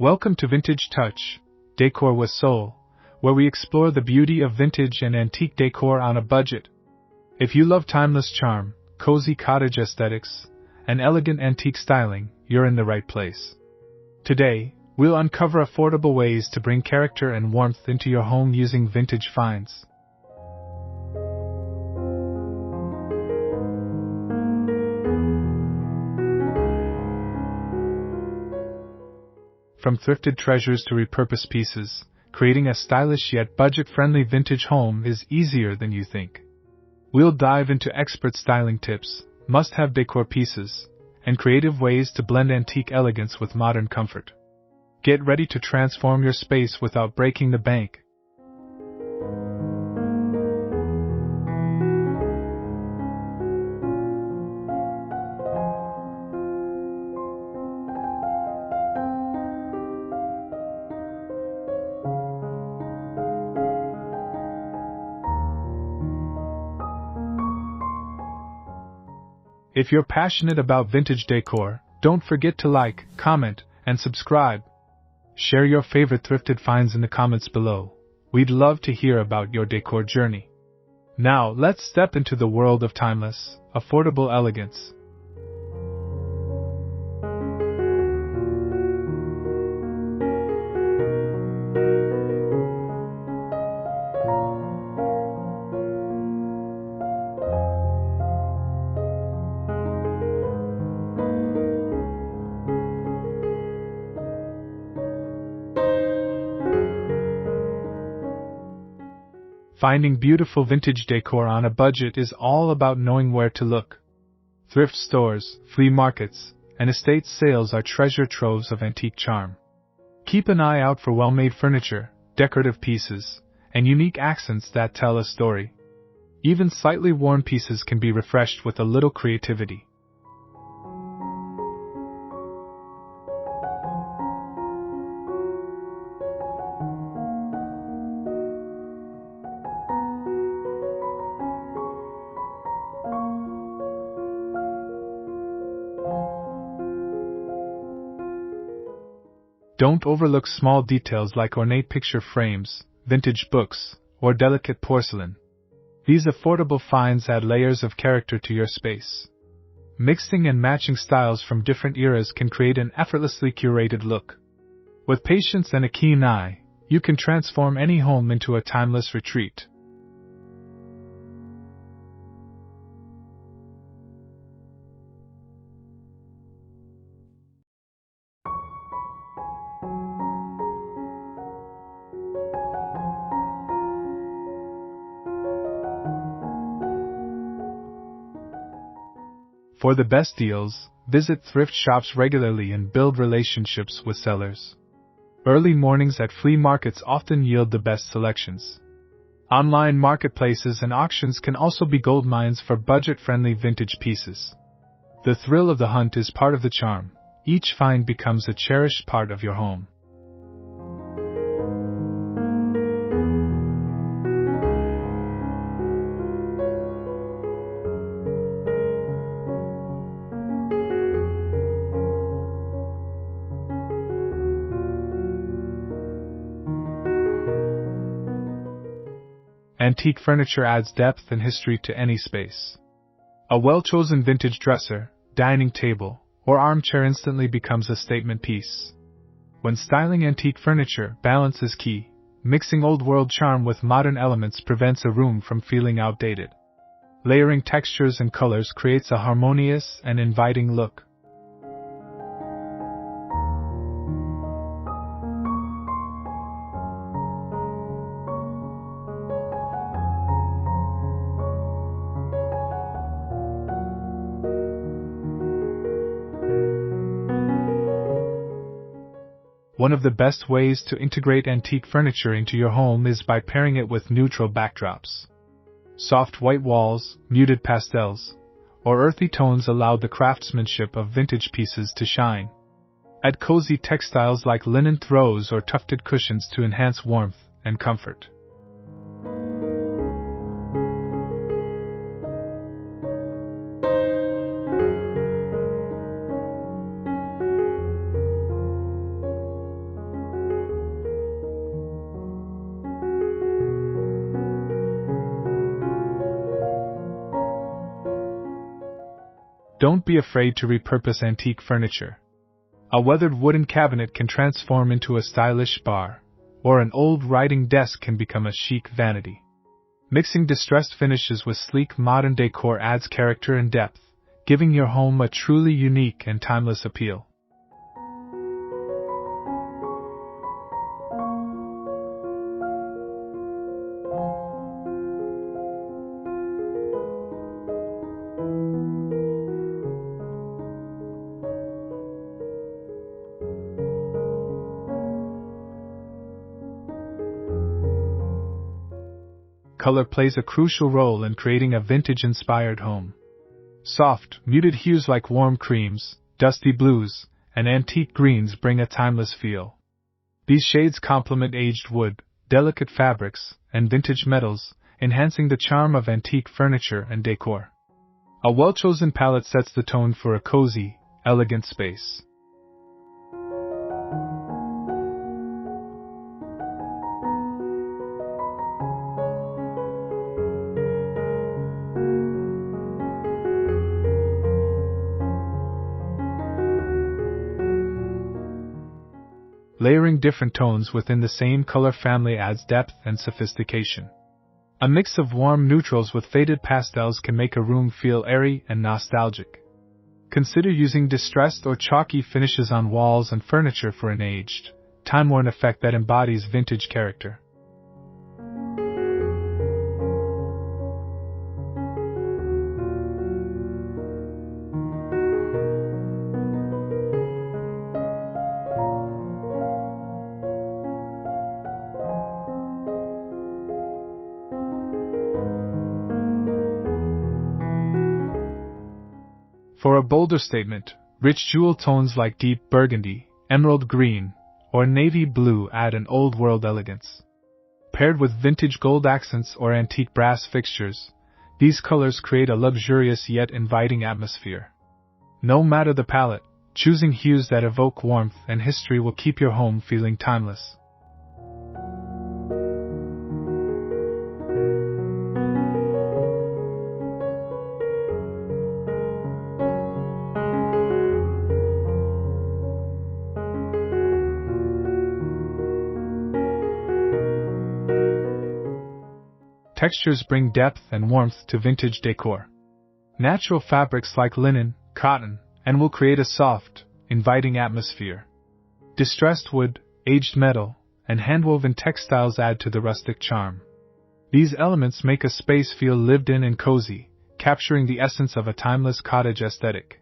Welcome to Vintage Touch, Decor with Soul, where we explore the beauty of vintage and antique decor on a budget. If you love timeless charm, cozy cottage aesthetics, and elegant antique styling, you're in the right place. Today, we'll uncover affordable ways to bring character and warmth into your home using vintage finds. From thrifted treasures to repurposed pieces, creating a stylish yet budget-friendly vintage home is easier than you think. We'll dive into expert styling tips, must-have decor pieces, and creative ways to blend antique elegance with modern comfort. Get ready to transform your space without breaking the bank. If you're passionate about vintage decor, don't forget to like, comment, and subscribe. Share your favorite thrifted finds in the comments below. We'd love to hear about your decor journey. Now, let's step into the world of timeless, affordable elegance. Finding beautiful vintage decor on a budget is all about knowing where to look. Thrift stores, flea markets, and estate sales are treasure troves of antique charm. Keep an eye out for well-made furniture, decorative pieces, and unique accents that tell a story. Even slightly worn pieces can be refreshed with a little creativity. Don't overlook small details like ornate picture frames, vintage books, or delicate porcelain. These affordable finds add layers of character to your space. Mixing and matching styles from different eras can create an effortlessly curated look. With patience and a keen eye, you can transform any home into a timeless retreat. For the best deals, visit thrift shops regularly and build relationships with sellers. Early mornings at flea markets often yield the best selections. Online marketplaces and auctions can also be goldmines for budget-friendly vintage pieces. The thrill of the hunt is part of the charm. Each find becomes a cherished part of your home. Antique furniture adds depth and history to any space. A well-chosen vintage dresser, dining table, or armchair instantly becomes a statement piece. When styling antique furniture, balance is key. Mixing old-world charm with modern elements prevents a room from feeling outdated. Layering textures and colors creates a harmonious and inviting look. One of the best ways to integrate antique furniture into your home is by pairing it with neutral backdrops. Soft white walls, muted pastels, or earthy tones allow the craftsmanship of vintage pieces to shine. Add cozy textiles like linen throws or tufted cushions to enhance warmth and comfort. Don't be afraid to repurpose antique furniture. A weathered wooden cabinet can transform into a stylish bar, or an old writing desk can become a chic vanity. Mixing distressed finishes with sleek modern decor adds character and depth, giving your home a truly unique and timeless appeal. Color plays a crucial role in creating a vintage-inspired home. Soft, muted hues like warm creams, dusty blues, and antique greens bring a timeless feel. These shades complement aged wood, delicate fabrics, and vintage metals, enhancing the charm of antique furniture and decor. A well-chosen palette sets the tone for a cozy, elegant space. Layering different tones within the same color family adds depth and sophistication. A mix of warm neutrals with faded pastels can make a room feel airy and nostalgic. Consider using distressed or chalky finishes on walls and furniture for an aged, time-worn effect that embodies vintage character. For a bolder statement, rich jewel tones like deep burgundy, emerald green, or navy blue add an old-world elegance. Paired with vintage gold accents or antique brass fixtures, these colors create a luxurious yet inviting atmosphere. No matter the palette, choosing hues that evoke warmth and history will keep your home feeling timeless. Textures bring depth and warmth to vintage decor. Natural fabrics like linen, cotton, and wool create a soft, inviting atmosphere. Distressed wood, aged metal, and handwoven textiles add to the rustic charm. These elements make a space feel lived in and cozy, capturing the essence of a timeless cottage aesthetic.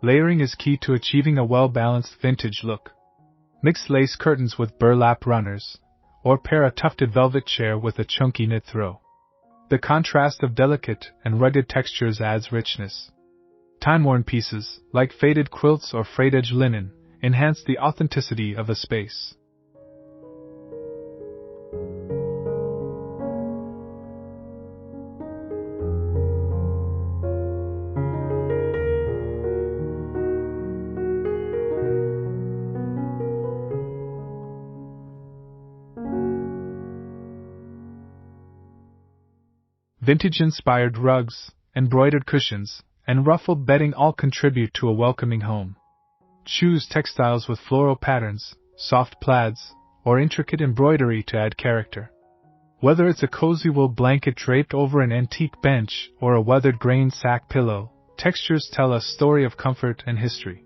Layering is key to achieving a well-balanced vintage look. Mix lace curtains with burlap runners, or pair a tufted velvet chair with a chunky knit throw. The contrast of delicate and rugged textures adds richness. Time-worn pieces, like faded quilts or frayed-edge linen, enhance the authenticity of a space. Vintage-inspired rugs, embroidered cushions, and ruffled bedding all contribute to a welcoming home. Choose textiles with floral patterns, soft plaids, or intricate embroidery to add character. Whether it's a cozy wool blanket draped over an antique bench or a weathered grain sack pillow, textures tell a story of comfort and history.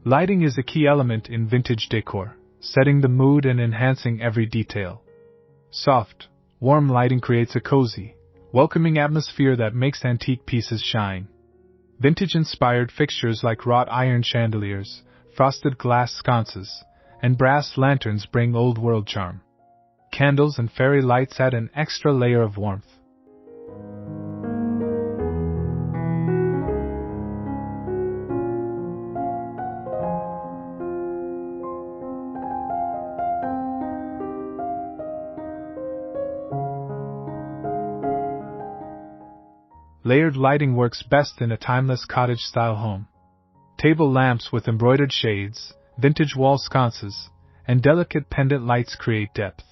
Lighting is a key element in vintage decor, setting the mood and enhancing every detail. Soft, warm lighting creates a cozy, welcoming atmosphere that makes antique pieces shine. Vintage-inspired fixtures like wrought iron chandeliers, frosted glass sconces, and brass lanterns bring old-world charm. Candles and fairy lights add an extra layer of warmth. Layered lighting works best in a timeless cottage-style home. Table lamps with embroidered shades, vintage wall sconces, and delicate pendant lights create depth.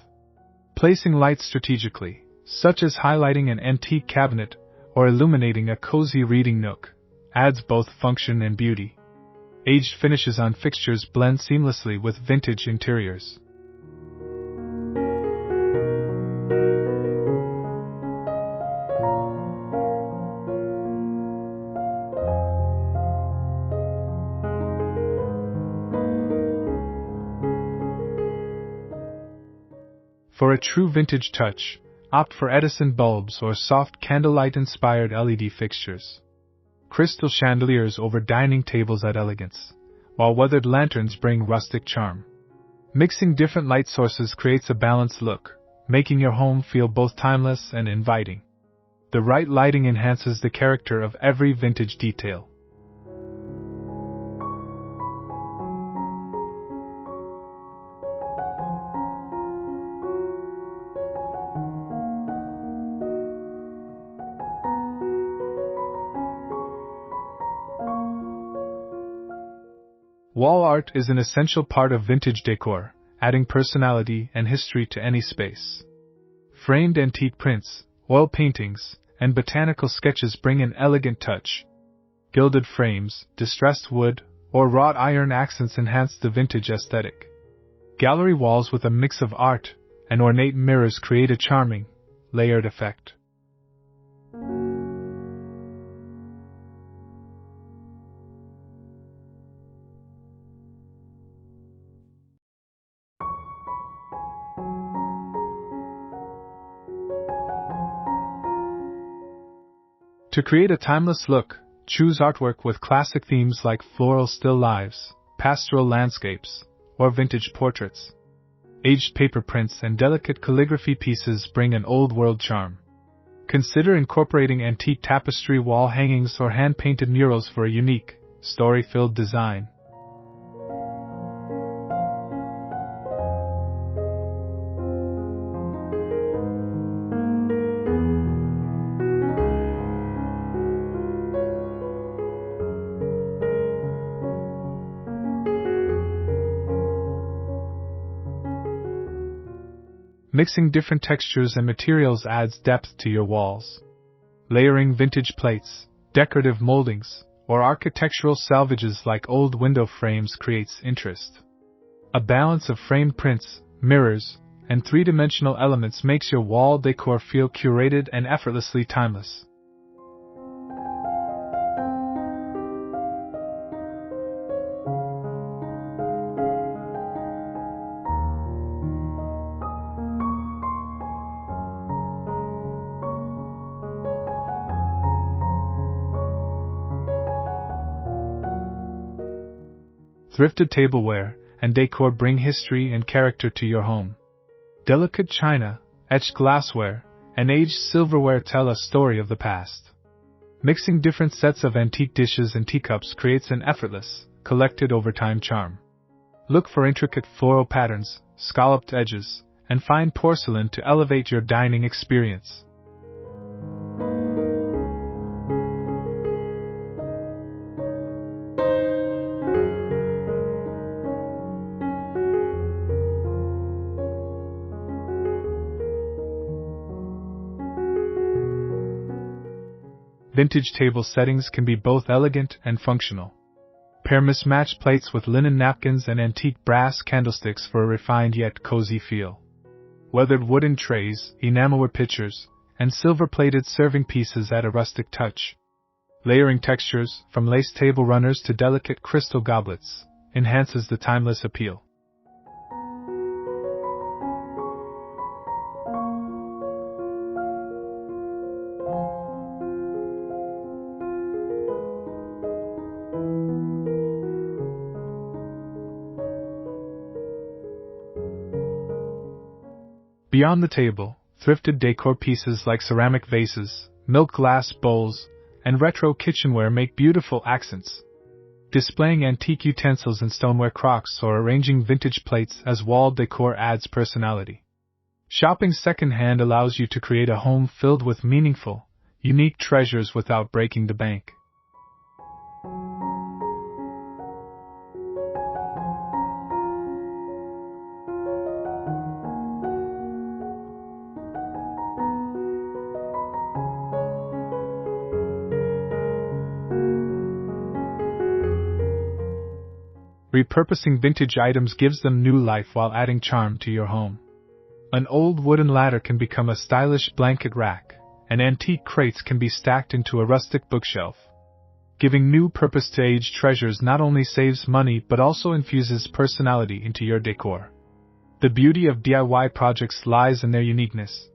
Placing lights strategically, such as highlighting an antique cabinet or illuminating a cozy reading nook, adds both function and beauty. Aged finishes on fixtures blend seamlessly with vintage interiors. For a true vintage touch, opt for Edison bulbs or soft candlelight-inspired LED fixtures. Crystal chandeliers over dining tables add elegance, while weathered lanterns bring rustic charm. Mixing different light sources creates a balanced look, making your home feel both timeless and inviting. The right lighting enhances the character of every vintage detail. Wall art is an essential part of vintage decor, adding personality and history to any space. Framed antique prints, oil paintings, and botanical sketches bring an elegant touch. Gilded frames, distressed wood, or wrought iron accents enhance the vintage aesthetic. Gallery walls with a mix of art and ornate mirrors create a charming, layered effect. To create a timeless look, choose artwork with classic themes like floral still lifes, pastoral landscapes, or vintage portraits. Aged paper prints and delicate calligraphy pieces bring an old-world charm. Consider incorporating antique tapestry wall hangings or hand-painted murals for a unique, story-filled design. Mixing different textures and materials adds depth to your walls. Layering vintage plates, decorative moldings, or architectural salvages like old window frames creates interest. A balance of framed prints, mirrors, and three-dimensional elements makes your wall decor feel curated and effortlessly timeless. Thrifted tableware and decor bring history and character to your home. Delicate china, etched glassware, and aged silverware tell a story of the past. Mixing different sets of antique dishes and teacups creates an effortless, collected over time charm. Look for intricate floral patterns, scalloped edges, and fine porcelain to elevate your dining experience. Vintage table settings can be both elegant and functional. Pair mismatched plates with linen napkins and antique brass candlesticks for a refined yet cozy feel. Weathered wooden trays, enamelware pitchers, and silver-plated serving pieces add a rustic touch. Layering textures, from lace table runners to delicate crystal goblets, enhances the timeless appeal. Beyond the table, thrifted decor pieces like ceramic vases, milk glass bowls, and retro kitchenware make beautiful accents. Displaying antique utensils in stoneware crocks or arranging vintage plates as wall decor adds personality. Shopping secondhand allows you to create a home filled with meaningful, unique treasures without breaking the bank. Repurposing vintage items gives them new life while adding charm to your home. An old wooden ladder can become a stylish blanket rack, and antique crates can be stacked into a rustic bookshelf. Giving new purpose to aged treasures not only saves money but also infuses personality into your decor. The beauty of DIY projects lies in their uniqueness.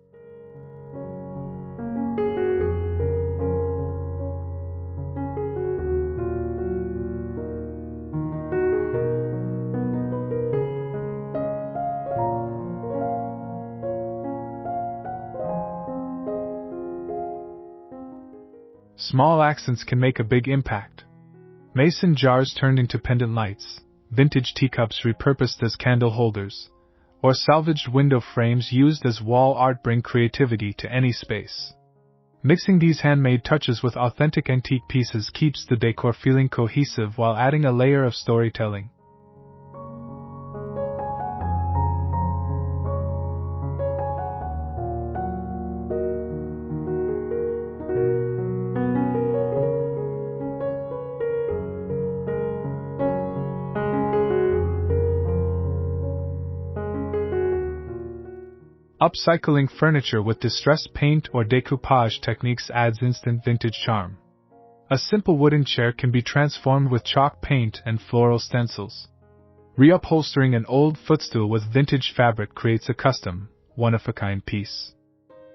Small accents can make a big impact. Mason jars turned into pendant lights, vintage teacups repurposed as candle holders, or salvaged window frames used as wall art bring creativity to any space. Mixing these handmade touches with authentic antique pieces keeps the decor feeling cohesive while adding a layer of storytelling. Upcycling furniture with distressed paint or decoupage techniques adds instant vintage charm. A simple wooden chair can be transformed with chalk paint and floral stencils. Reupholstering an old footstool with vintage fabric creates a custom, one-of-a-kind piece.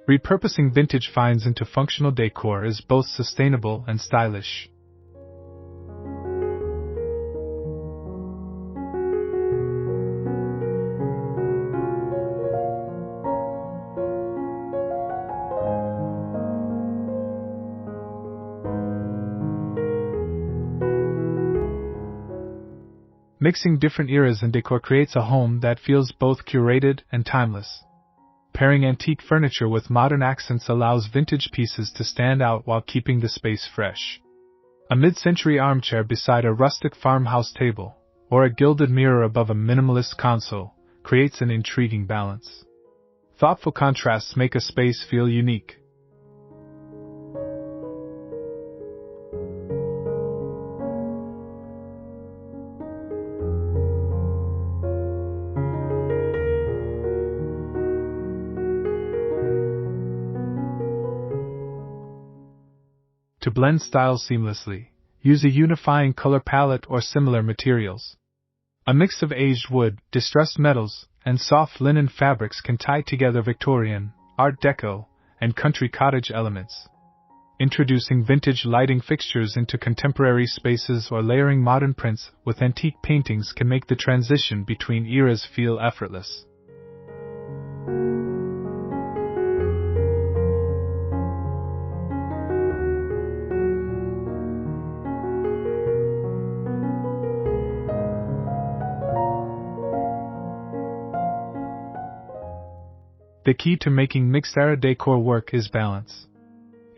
Repurposing vintage finds into functional decor is both sustainable and stylish. Mixing different eras in decor creates a home that feels both curated and timeless. Pairing antique furniture with modern accents allows vintage pieces to stand out while keeping the space fresh. A mid-century armchair beside a rustic farmhouse table, or a gilded mirror above a minimalist console, creates an intriguing balance. Thoughtful contrasts make a space feel unique. To blend styles seamlessly, use a unifying color palette or similar materials. A mix of aged wood, distressed metals, and soft linen fabrics can tie together Victorian, Art Deco, and country cottage elements. Introducing vintage lighting fixtures into contemporary spaces or layering modern prints with antique paintings can make the transition between eras feel effortless. The key to making mixed-era decor work is balance.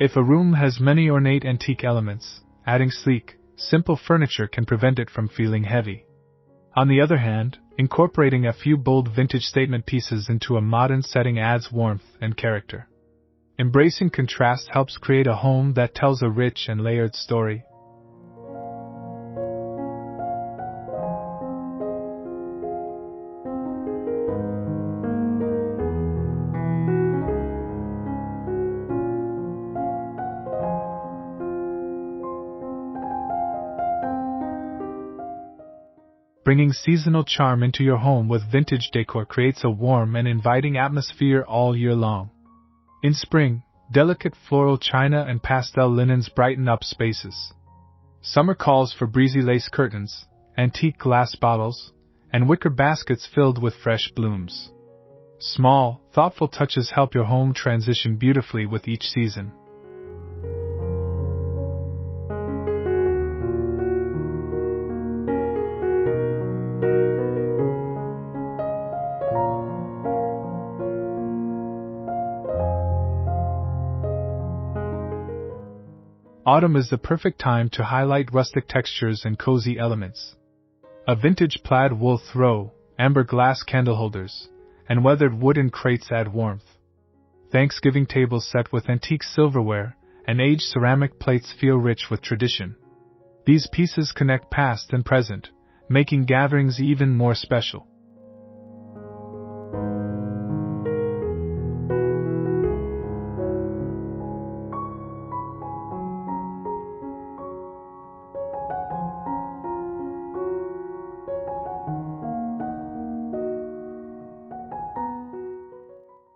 If a room has many ornate antique elements, adding sleek, simple furniture can prevent it from feeling heavy. On the other hand, incorporating a few bold vintage statement pieces into a modern setting adds warmth and character. Embracing contrast helps create a home that tells a rich and layered story. Bringing seasonal charm into your home with vintage decor creates a warm and inviting atmosphere all year long. In spring, delicate floral china and pastel linens brighten up spaces. Summer calls for breezy lace curtains, antique glass bottles, and wicker baskets filled with fresh blooms. Small, thoughtful touches help your home transition beautifully with each season. Autumn is the perfect time to highlight rustic textures and cozy elements. A vintage plaid wool throw, amber glass candle holders, and weathered wooden crates add warmth. Thanksgiving tables set with antique silverware and aged ceramic plates feel rich with tradition. These pieces connect past and present, making gatherings even more special.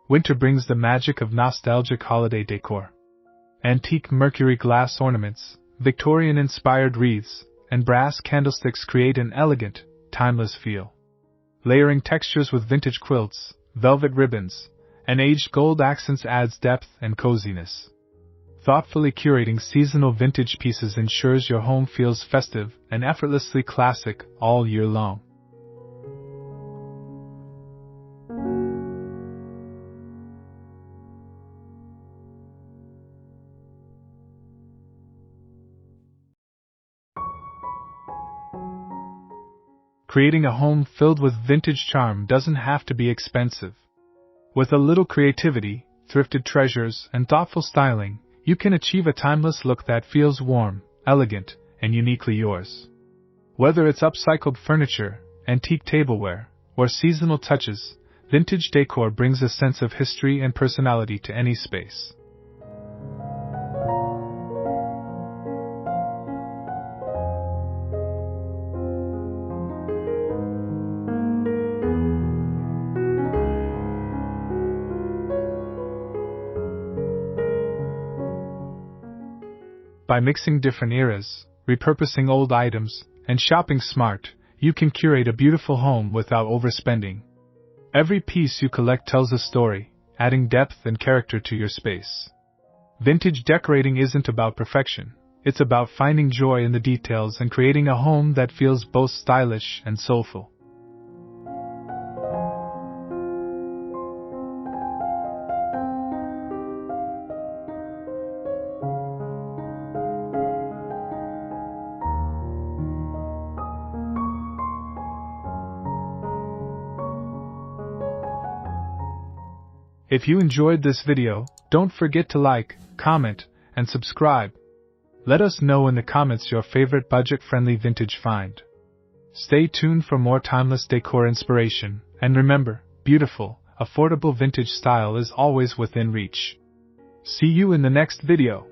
Winter brings the magic of nostalgic holiday decor. Antique mercury glass ornaments, Victorian-inspired wreaths, and brass candlesticks create an elegant, timeless feel. Layering textures with vintage quilts, velvet ribbons, and aged gold accents adds depth and coziness. Thoughtfully curating seasonal vintage pieces ensures your home feels festive and effortlessly classic all year long. Creating a home filled with vintage charm doesn't have to be expensive. With a little creativity, thrifted treasures, and thoughtful styling, you can achieve a timeless look that feels warm, elegant, and uniquely yours. Whether it's upcycled furniture, antique tableware, or seasonal touches, vintage decor brings a sense of history and personality to any space. By mixing different eras, repurposing old items, and shopping smart, you can curate a beautiful home without overspending. Every piece you collect tells a story, adding depth and character to your space. Vintage decorating isn't about perfection, it's about finding joy in the details and creating a home that feels both stylish and soulful. If you enjoyed this video, don't forget to like, comment, and subscribe. Let us know in the comments your favorite budget-friendly vintage find. Stay tuned for more timeless decor inspiration, and remember, beautiful, affordable vintage style is always within reach. See you in the next video.